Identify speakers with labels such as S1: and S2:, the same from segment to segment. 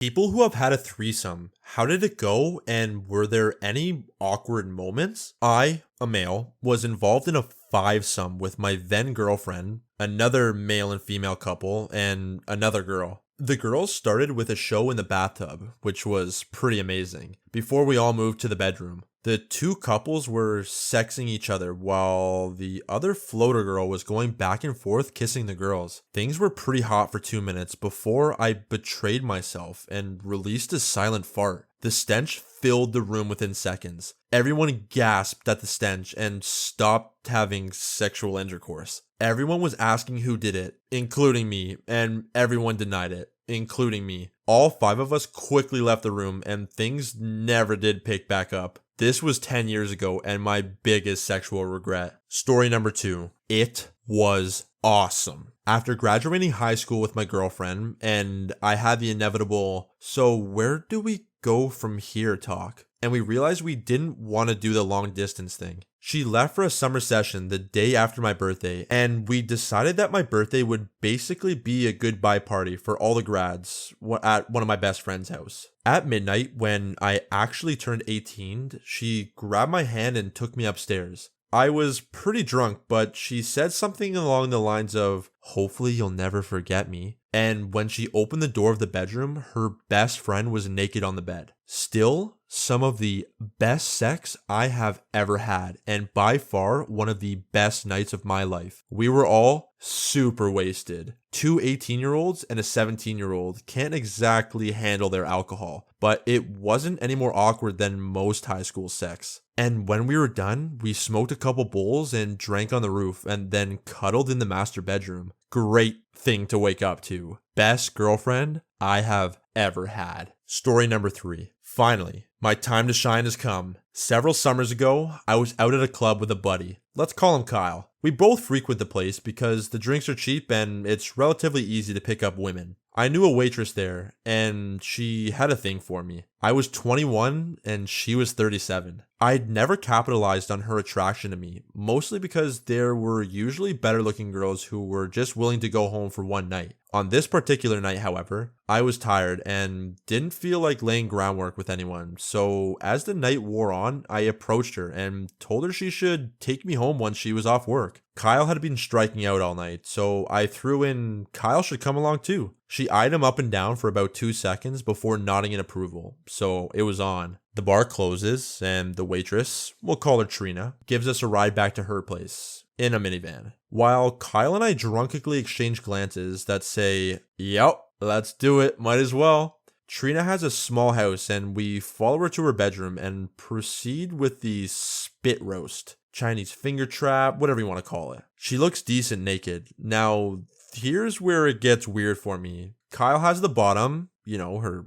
S1: People who have had a threesome, how did it go and were there any awkward moments? I, a male, was involved in a five-some with my then girlfriend, another male and female couple, and another girl. The girls started with a show in the bathtub, which was pretty amazing, before we all moved to the bedroom. The two couples were sexing each other while the other floater girl was going back and forth kissing the girls. Things were pretty hot for 2 minutes before I betrayed myself and released a silent fart. The stench filled the room within seconds. Everyone gasped at the stench and stopped having sexual intercourse. Everyone was asking who did it, including me, and everyone denied it, including me. All five of us quickly left the room and things never did pick back up. This was 10 years ago and my biggest sexual regret. Story number 2. It was awesome. After graduating high school with my girlfriend, and I had the inevitable, so where do we go from here talk? And we realized we didn't want to do the long distance thing. She left for a summer session the day after my birthday, and we decided that my birthday would basically be a goodbye party for all the grads at one of my best friend's house. At midnight, when I actually turned 18, she grabbed my hand and took me upstairs. I was pretty drunk, but she said something along the lines of, "Hopefully you'll never forget me." And when she opened the door of the bedroom, her best friend was naked on the bed. Still, some of the best sex I have ever had, and by far one of the best nights of my life. We were all super wasted. Two 18-year-olds and a 17-year-old can't exactly handle their alcohol, but it wasn't any more awkward than most high school sex. And when we were done, we smoked a couple bowls and drank on the roof and then cuddled in the master bedroom. Great thing to wake up to. Best girlfriend I have ever had. Story number 3. Finally, my time to shine has come. Several summers ago, I was out at a club with a buddy. Let's call him Kyle. We both frequent the place because the drinks are cheap and it's relatively easy to pick up women. I knew a waitress there, and she had a thing for me. I was 21 and she was 37. I'd never capitalized on her attraction to me, mostly because there were usually better looking girls who were just willing to go home for one night. On this particular night, however, I was tired and didn't feel like laying groundwork with anyone, so as the night wore on, I approached her and told her she should take me home once she was off work. Kyle had been striking out all night, so I threw in, "Kyle should come along too." She eyed him up and down for about 2 seconds before nodding in approval, so it was on. The bar closes, and the waitress, we'll call her Trina, gives us a ride back to her place, in a minivan. While Kyle and I drunkenly exchange glances that say, "Yep, let's do it, might as well." Trina has a small house and we follow her to her bedroom and proceed with the spit roast, Chinese finger trap, whatever you want to call it. She looks decent naked. Now, here's where it gets weird for me. Kyle has the bottom, her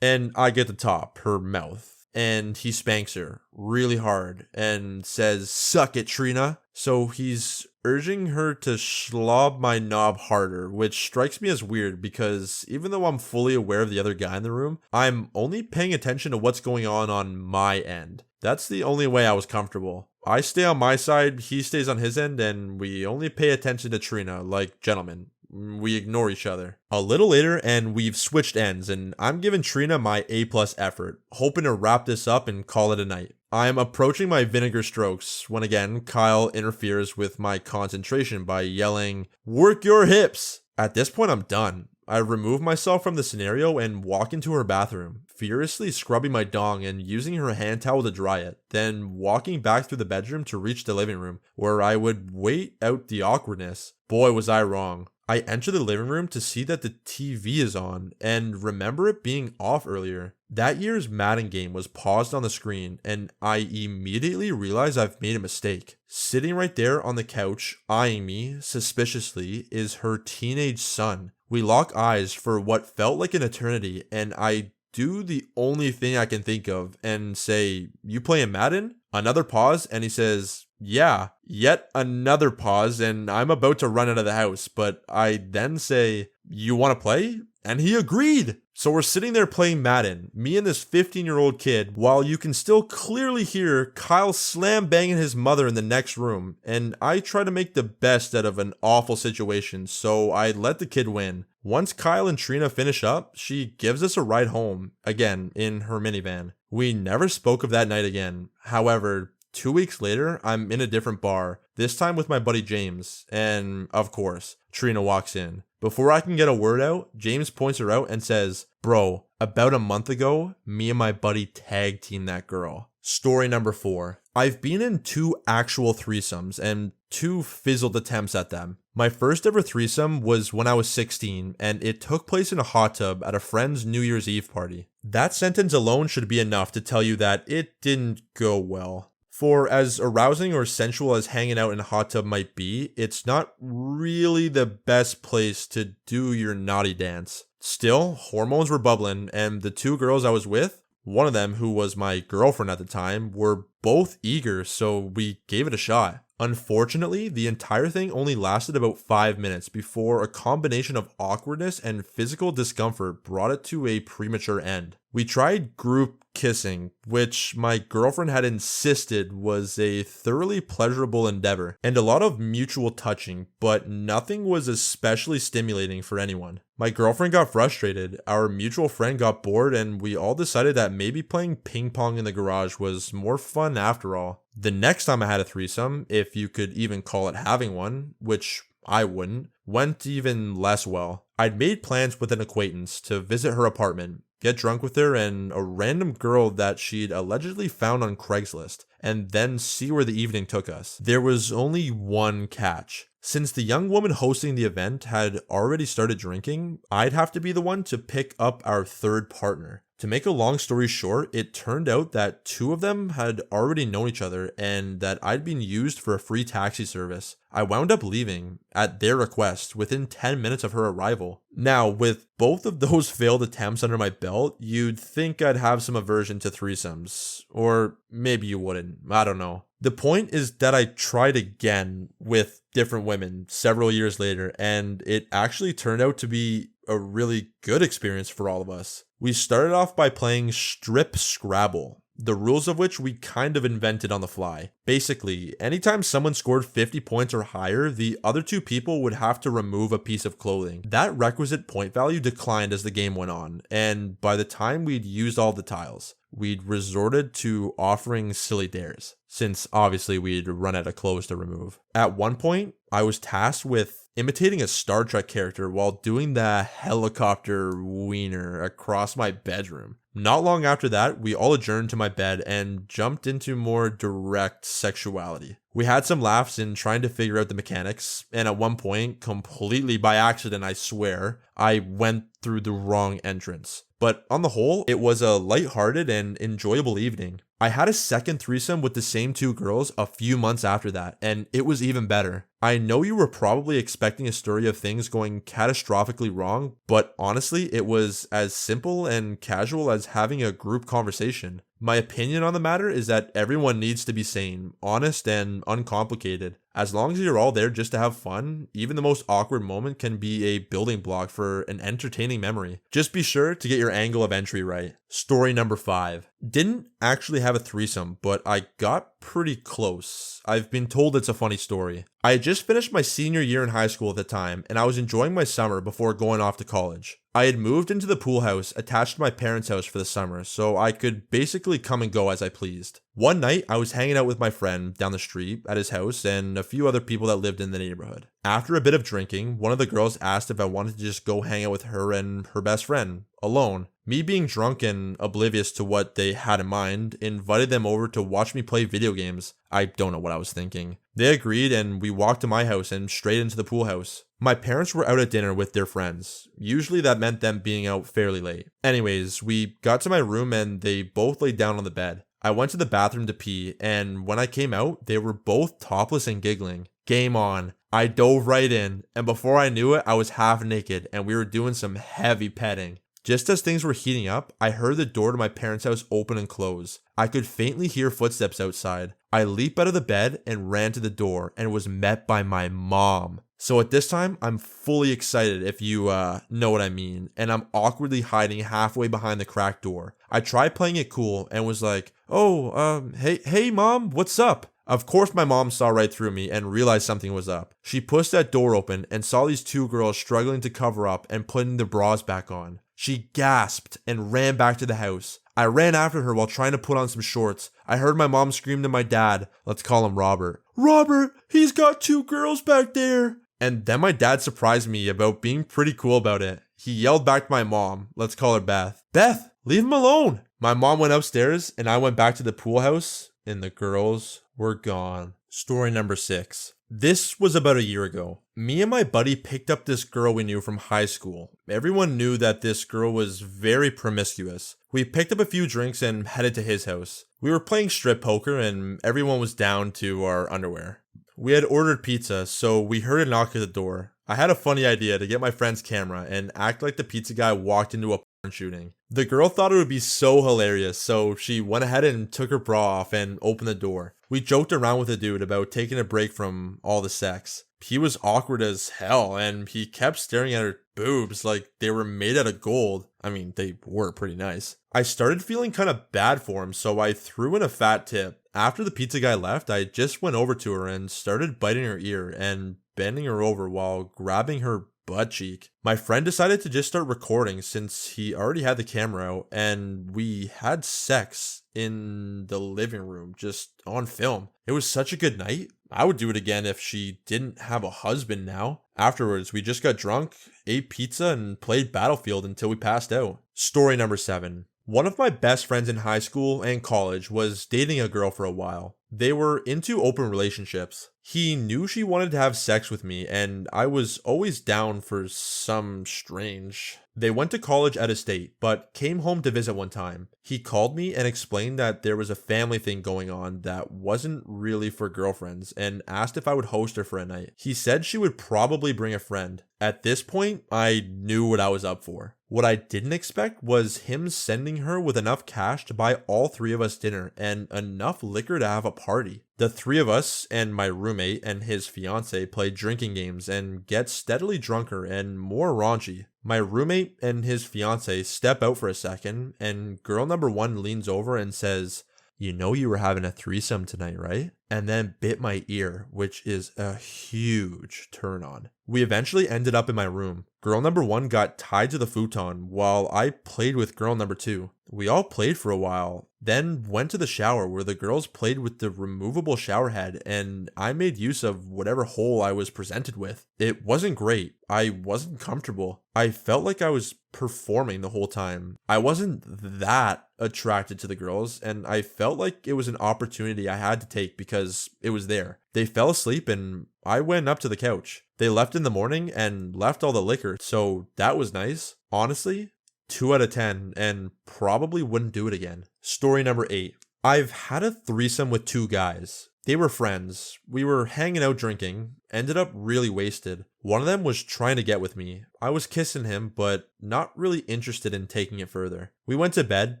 S1: and I get the top, her mouth. And he spanks her really hard and says, "Suck it, Trina." So he's urging her to slob my knob harder, which strikes me as weird because even though I'm fully aware of the other guy in the room, I'm only paying attention to what's going on my end. That's the only way I was comfortable. I stay on my side, he stays on his end, and we only pay attention to Trina like gentlemen. We ignore each other. A little later, and we've switched ends, and I'm giving Trina my A+ effort, hoping to wrap this up and call it a night. I'm approaching my vinegar strokes when again, Kyle interferes with my concentration by yelling, "Work your hips!" At this point, I'm done. I remove myself from the scenario and walk into her bathroom, furiously scrubbing my dong and using her hand towel to dry it, then walking back through the bedroom to reach the living room, where I would wait out the awkwardness. Boy, was I wrong. I enter the living room to see that the TV is on and remember it being off earlier. That year's Madden game was paused on the screen and I immediately realize I've made a mistake. Sitting right there on the couch, eyeing me suspiciously, is her teenage son. We lock eyes for what felt like an eternity and I do the only thing I can think of and say, "You playing Madden?" Another pause and he says, "Yeah." Yet another pause and I'm about to run out of the house, but I then say, "You want to play?" And he agreed. So we're sitting there playing Madden, me and this 15-year-old kid, while you can still clearly hear Kyle slam banging his mother in the next room. And I try to make the best out of an awful situation, so I let the kid win. Once Kyle and Trina finish up, she gives us a ride home, again, in her minivan. We never spoke of that night again. However, 2 weeks later, I'm in a different bar, this time with my buddy James, and of course, Trina walks in. Before I can get a word out, James points her out and says, "Bro, about a month ago, me and my buddy tag teamed that girl." Story number 4. I've been in 2 actual threesomes and 2 fizzled attempts at them. My first ever threesome was when I was 16, and it took place in a hot tub at a friend's New Year's Eve party. That sentence alone should be enough to tell you that it didn't go well. For as arousing or sensual as hanging out in a hot tub might be, it's not really the best place to do your naughty dance. Still, hormones were bubbling, and the 2 girls I was with, one of them who was my girlfriend at the time, were both eager, so we gave it a shot. Unfortunately, the entire thing only lasted about 5 minutes before a combination of awkwardness and physical discomfort brought it to a premature end. We tried group kissing, which my girlfriend had insisted was a thoroughly pleasurable endeavor, and a lot of mutual touching, but nothing was especially stimulating for anyone. My girlfriend got frustrated, our mutual friend got bored, and we all decided that maybe playing ping pong in the garage was more fun after all. The next time I had a threesome, if you could even call it having one, which I wouldn't, went even less well. I'd made plans with an acquaintance to visit her apartment, get drunk with her and a random girl that she'd allegedly found on Craigslist, and then see where the evening took us. There was only one catch. Since the young woman hosting the event had already started drinking, I'd have to be the one to pick up our third partner. To make a long story short, it turned out that 2 of them had already known each other and that I'd been used for a free taxi service. I wound up leaving, at their request, within 10 minutes of her arrival. Now, with both of those failed attempts under my belt, you'd think I'd have some aversion to threesomes. Or maybe you wouldn't, I don't know. The point is that I tried again with different women several years later, and it actually turned out to be a really good experience for all of us. We started off by playing Strip Scrabble, the rules of which we kind of invented on the fly. Basically, anytime someone scored 50 points or higher, the other 2 people would have to remove a piece of clothing. That requisite point value declined as the game went on, and by the time we'd used all the tiles, we'd resorted to offering silly dares, since obviously we'd run out of clothes to remove. At one point, I was tasked with imitating a Star Trek character while doing the helicopter wiener across my bedroom. Not long after that, we all adjourned to my bed and jumped into more direct sexuality. We had some laughs in trying to figure out the mechanics, and at one point, completely by accident I swear, I went through the wrong entrance. But on the whole, it was a lighthearted and enjoyable evening. I had a second threesome with the same 2 girls a few months after that, and it was even better. I know you were probably expecting a story of things going catastrophically wrong, but honestly, it was as simple and casual as having a group conversation. My opinion on the matter is that everyone needs to be sane, honest, and uncomplicated. As long as you're all there just to have fun, even the most awkward moment can be a building block for an entertaining memory. Just be sure to get your angle of entry right. Story number 5. Didn't actually have a threesome, but I got pretty close. I've been told it's a funny story. I had just finished my senior year in high school at the time, and I was enjoying my summer before going off to college. I had moved into the pool house attached to my parents' house for the summer, so I could basically come and go as I pleased. One night, I was hanging out with my friend down the street at his house and a few other people that lived in the neighborhood. After a bit of drinking, one of the girls asked if I wanted to just go hang out with her and her best friend, alone. Me being drunk and oblivious to what they had in mind, invited them over to watch me play video games. I don't know what I was thinking. They agreed and we walked to my house and straight into the pool house. My parents were out at dinner with their friends. Usually that meant them being out fairly late. Anyways, we got to my room and they both laid down on the bed. I went to the bathroom to pee, and when I came out, they were both topless and giggling. Game on. I dove right in, and before I knew it, I was half naked and we were doing some heavy petting. Just as things were heating up, I heard the door to my parents' house open and close. I could faintly hear footsteps outside. I leaped out of the bed and ran to the door and was met by my mom. So at this time, I'm fully excited, if you know what I mean, and I'm awkwardly hiding halfway behind the cracked door. I tried playing it cool and was like, "Oh, hey, mom, what's up?" Of course, my mom saw right through me and realized something was up. She pushed that door open and saw these two girls struggling to cover up and putting their bras back on. She gasped and ran back to the house. I ran after her while trying to put on some shorts. I heard my mom scream to my dad, let's call him Robert, "Robert, he's got two girls back there." And then my dad surprised me about being pretty cool about it. He yelled back to my mom, let's call her Beth, "Beth, leave him alone." My mom went upstairs and I went back to the pool house and the girls were gone. Story number 6. This was about a year ago. Me and my buddy picked up this girl we knew from high school. Everyone knew that this girl was very promiscuous. We picked up a few drinks and headed to his house. We were playing strip poker and everyone was down to our underwear. We had ordered pizza, so we heard a knock at the door. I had a funny idea to get my friend's camera and act like the pizza guy walked into a porn shooting. The girl thought it would be so hilarious, so she went ahead and took her bra off and opened the door. We joked around with the dude about taking a break from all the sex. He was awkward as hell, and he kept staring at her boobs like they were made out of gold. I mean, they were pretty nice. I started feeling kind of bad for him, so I threw in a fat tip. After the pizza guy left, I just went over to her and started biting her ear and bending her over while grabbing her butt cheek. My friend decided to just start recording since he already had the camera out, and we had sex in the living room just on film. It was such a good night. I would do it again if she didn't have a husband now. Afterwards, we just got drunk, ate pizza, and played Battlefield until we passed out. Story number 7. One of my best friends in high school and college was dating a girl for a while. They were into open relationships. He knew she wanted to have sex with me, and I was always down for some strange. They went to college out of state, but came home to visit one time. He called me and explained that there was a family thing going on that wasn't really for girlfriends, and asked if I would host her for a night. He said she would probably bring a friend. At this point, I knew what I was up for. What I didn't expect was him sending her with enough cash to buy all three of us dinner and enough liquor to have a party. The three of us and my roommate and his fiance play drinking games and get steadily drunker and more raunchy. My roommate and his fiance step out for a second, and girl number 1 leans over and says, "You know you were having a threesome tonight, right?" And then bit my ear, which is a huge turn on. We eventually ended up in my room. Girl number 1 got tied to the futon while I played with girl number 2. We all played for a while, then went to the shower where the girls played with the removable shower head and I made use of whatever hole I was presented with. It wasn't great. I wasn't comfortable. I felt like I was performing the whole time. I wasn't that attracted to the girls, and I felt like it was an opportunity I had to take because it was there. They fell asleep and I went up to the couch. They left in the morning and left all the liquor, so that was nice. Honestly, 2 out of 10 and probably wouldn't do it again. Story number 8. I've had a threesome with 2 guys. They were friends. We were hanging out drinking, ended up really wasted. One of them was trying to get with me. I was kissing him, but not really interested in taking it further. We went to bed,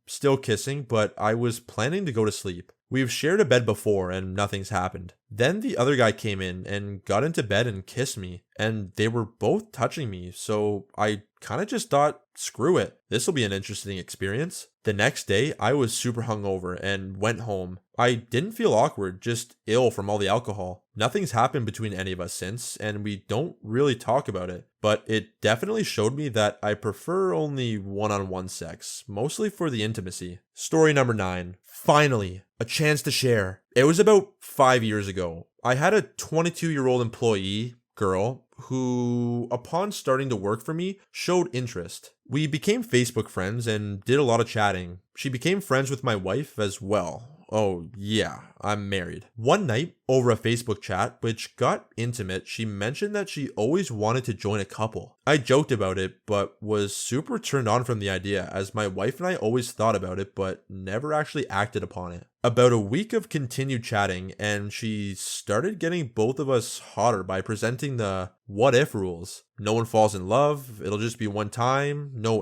S1: still kissing, but I was planning to go to sleep. We've shared a bed before and nothing's happened. Then the other guy came in and got into bed and kissed me, and they were both touching me, so I kind of just thought, screw it, this will be an interesting experience. The next day, I was super hungover and went home. I didn't feel awkward, just ill from all the alcohol. Nothing's happened between any of us since, and we don't really talk about it, but it definitely showed me that I prefer only one-on-one sex, mostly for the intimacy. Story number 9. Finally, a chance to share. It was about 5 years ago. I had a 22-year-old employee, girl, who, upon starting to work for me, showed interest. We became Facebook friends and did a lot of chatting. She became friends with my wife as well. Oh yeah, I'm married. One night, over a Facebook chat, which got intimate, she mentioned that she always wanted to join a couple. I joked about it, but was super turned on from the idea, as my wife and I always thought about it, but never actually acted upon it. About a week of continued chatting, and she started getting both of us hotter by presenting the what if rules. No one falls in love, it'll just be one time, no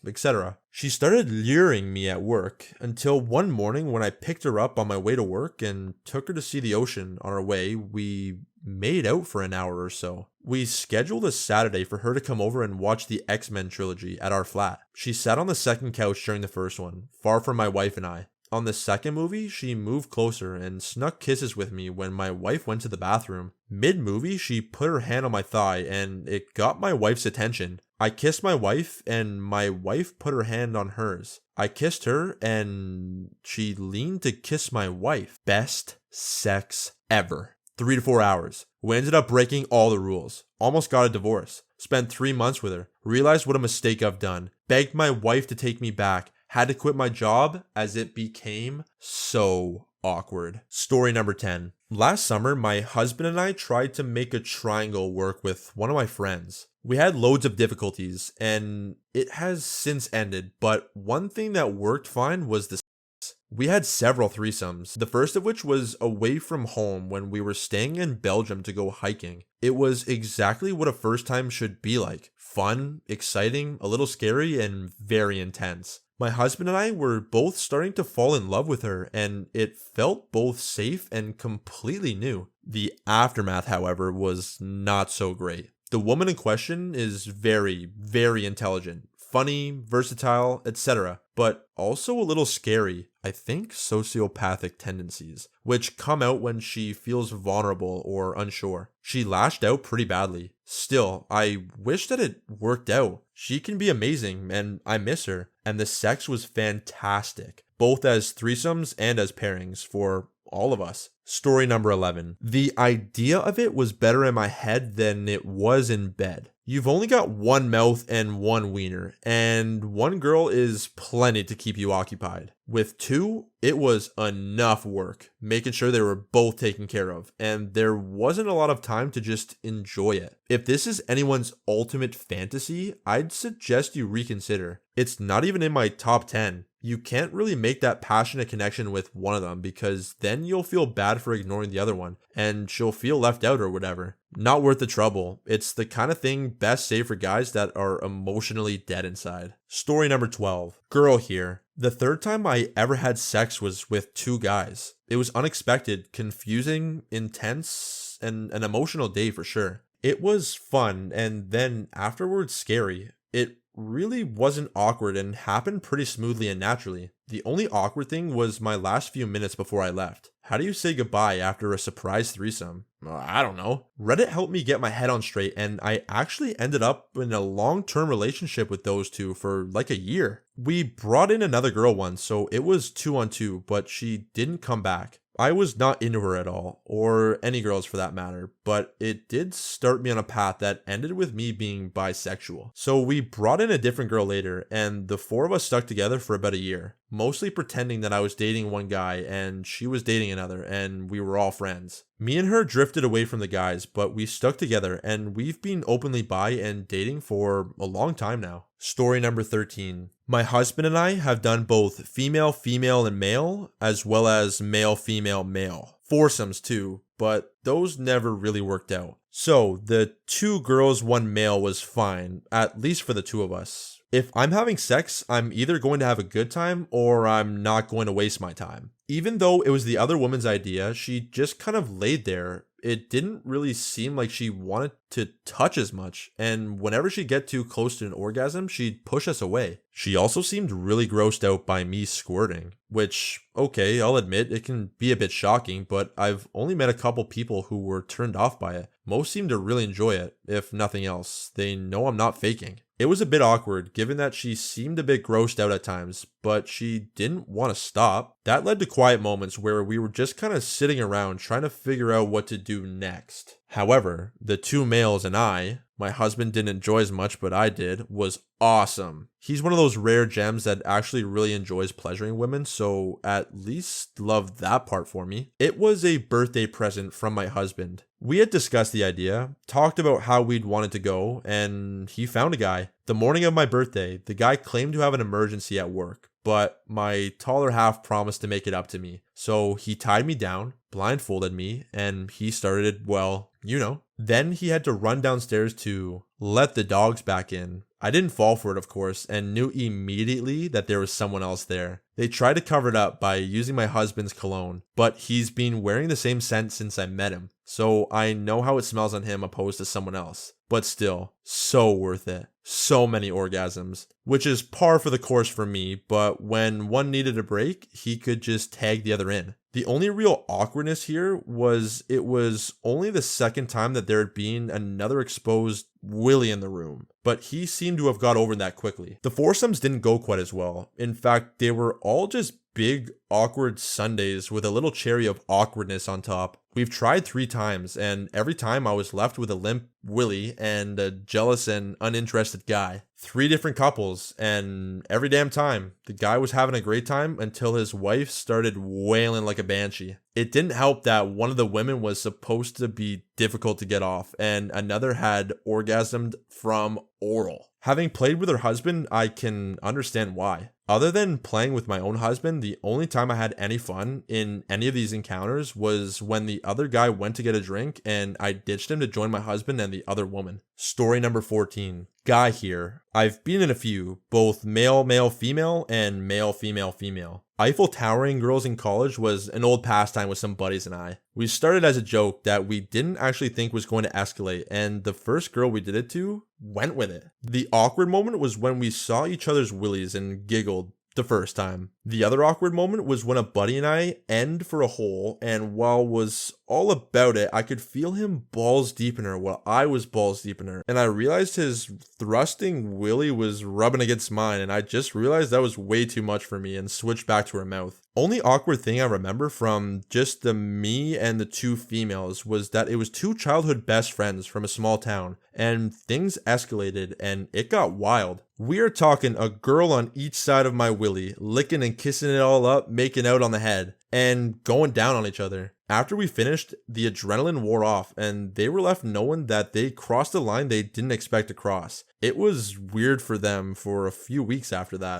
S1: etc. She started luring me at work until one morning when I picked her up on my way to work and took her to see the ocean. On our way, we made out for an hour or so. We scheduled a Saturday for her to come over and watch the X-Men trilogy at our flat. She sat on the second couch during the first one, far from my wife and I. On the second movie, she moved closer and snuck kisses with me when my wife went to the bathroom. Mid-movie, she put her hand on my thigh and it got my wife's attention. I kissed my wife and my wife put her hand on hers. I kissed her and she leaned to kiss my wife. Best sex ever. 3 to 4 hours. We ended up breaking all the rules. Almost got a divorce. Spent 3 months with her. Realized what a mistake I've done. Begged my wife to take me back. Had to quit my job as it became so awkward. Story number 10. Last summer, my husband and I tried to make a triangle work with one of my friends. We had loads of difficulties and it has since ended, but one thing that worked fine was the sex. We had several threesomes, the first of which was away from home when we were staying in Belgium to go hiking. It was exactly what a first time should be like. Fun, exciting, a little scary, and very intense. My husband and I were both starting to fall in love with her, and it felt both safe and completely new. The aftermath, however, was not so great. The woman in question is very, very intelligent, funny, versatile, etc., but also a little scary. I think sociopathic tendencies, which come out when she feels vulnerable or unsure. She lashed out pretty badly. Still, I wish that it worked out. She can be amazing and I miss her. And the sex was fantastic, both as threesomes and as pairings for all of us. Story number 11. The idea of it was better in my head than it was in bed. You've only got one mouth and one wiener, and one girl is plenty to keep you occupied. With two, it was enough work, making sure they were both taken care of, and there wasn't a lot of time to just enjoy it. If this is anyone's ultimate fantasy, I'd suggest you reconsider. It's not even in my top 10. You can't really make that passionate connection with one of them because then you'll feel bad for ignoring the other one and she'll feel left out or whatever. Not worth the trouble. It's the kind of thing best saved for guys that are emotionally dead inside. Story number 12. Girl here. The third time I ever had sex was with two guys. It was unexpected, confusing, intense, and an emotional day for sure. It was fun and then afterwards scary. It really wasn't awkward and happened pretty smoothly and naturally. The only awkward thing was my last few minutes before I left. How do you say goodbye after a surprise threesome? I don't know. Reddit helped me get my head on straight and I actually ended up in a long-term relationship with those two for like a year. We brought in another girl once, so it was 2-on-2, but she didn't come back. I was not into her at all, or any girls for that matter, but it did start me on a path that ended with me being bisexual. So we brought in a different girl later, and the four of us stuck together for about a year, mostly pretending that I was dating one guy and she was dating another, and we were all friends. Me and her drifted away from the guys, but we stuck together, and we've been openly bi and dating for a long time now. Story number 13. My husband and I have done both female, female, and male, as well as male, female, male. Foursomes too, but those never really worked out. So the 2 girls, 1 male was fine, at least for the 2 of us. If I'm having sex, I'm either going to have a good time or I'm not going to waste my time. Even though it was the other woman's idea, she just kind of laid there. It didn't really seem like she wanted to touch as much, and whenever she'd get too close to an orgasm, she'd push us away. She also seemed really grossed out by me squirting, which, okay, I'll admit it can be a bit shocking, but I've only met a couple people who were turned off by it. Most seem to really enjoy it, if nothing else. They know I'm not faking. It was a bit awkward, given that she seemed a bit grossed out at times, but she didn't want to stop. That led to quiet moments where we were just kind of sitting around trying to figure out what to do next. However, the 2 males and I, my husband didn't enjoy as much, but I did, was awesome. He's one of those rare gems that actually really enjoys pleasuring women, so at least loved that part for me. It was a birthday present from my husband. We had discussed the idea, talked about how we'd wanted to go, and he found a guy. The morning of my birthday, the guy claimed to have an emergency at work, but my taller half promised to make it up to me. So he tied me down, blindfolded me, and he started, well, you know. Then he had to run downstairs to let the dogs back in. I didn't fall for it, of course, and knew immediately that there was someone else there. They tried to cover it up by using my husband's cologne, but he's been wearing the same scent since I met him, so I know how it smells on him opposed to someone else. But still, so worth it. So many orgasms, which is par for the course for me, but when one needed a break, he could just tag the other in. The only real awkwardness here was it was only the second time that there had been another exposed Willie in the room, but he seemed to have got over that quickly. The foursomes didn't go quite as well. In fact, they were all just big, awkward Sundays with a little cherry of awkwardness on top. We've tried 3 times, and every time I was left with a limp Willie and a jealous and uninterested guy. 3 different couples, and every damn time, the guy was having a great time until his wife started wailing like a banshee. It didn't help that one of the women was supposed to be difficult to get off, and another had orgasmed from oral. Having played with her husband, I can understand why. Other than playing with my own husband, the only time I had any fun in any of these encounters was when the other guy went to get a drink and I ditched him to join my husband and the other woman. Story number 14. Guy here. I've been in a few, both male, male, female, and male, female, female. Eiffel Towering girls in college was an old pastime with some buddies and I. We started as a joke that we didn't actually think was going to escalate, and the first girl we did it to went with it. The awkward moment was when we saw each other's willies and giggled the first time. The other awkward moment was when a buddy and I end for a hole, and while was all about it, I could feel him balls deep in her while I was balls deep in her, and I realized his thrusting willy was rubbing against mine, and I just realized that was way too much for me and switched back to her mouth. Only awkward thing I remember from just the me and the 2 females was that it was 2 childhood best friends from a small town, and things escalated and it got wild. We are talking a girl on each side of my willy, licking and kissing it all up, making out on the head, and going down on each other. After we finished, the adrenaline wore off, and they were left knowing that they crossed a line they didn't expect to cross. It was weird for them for a few weeks after that.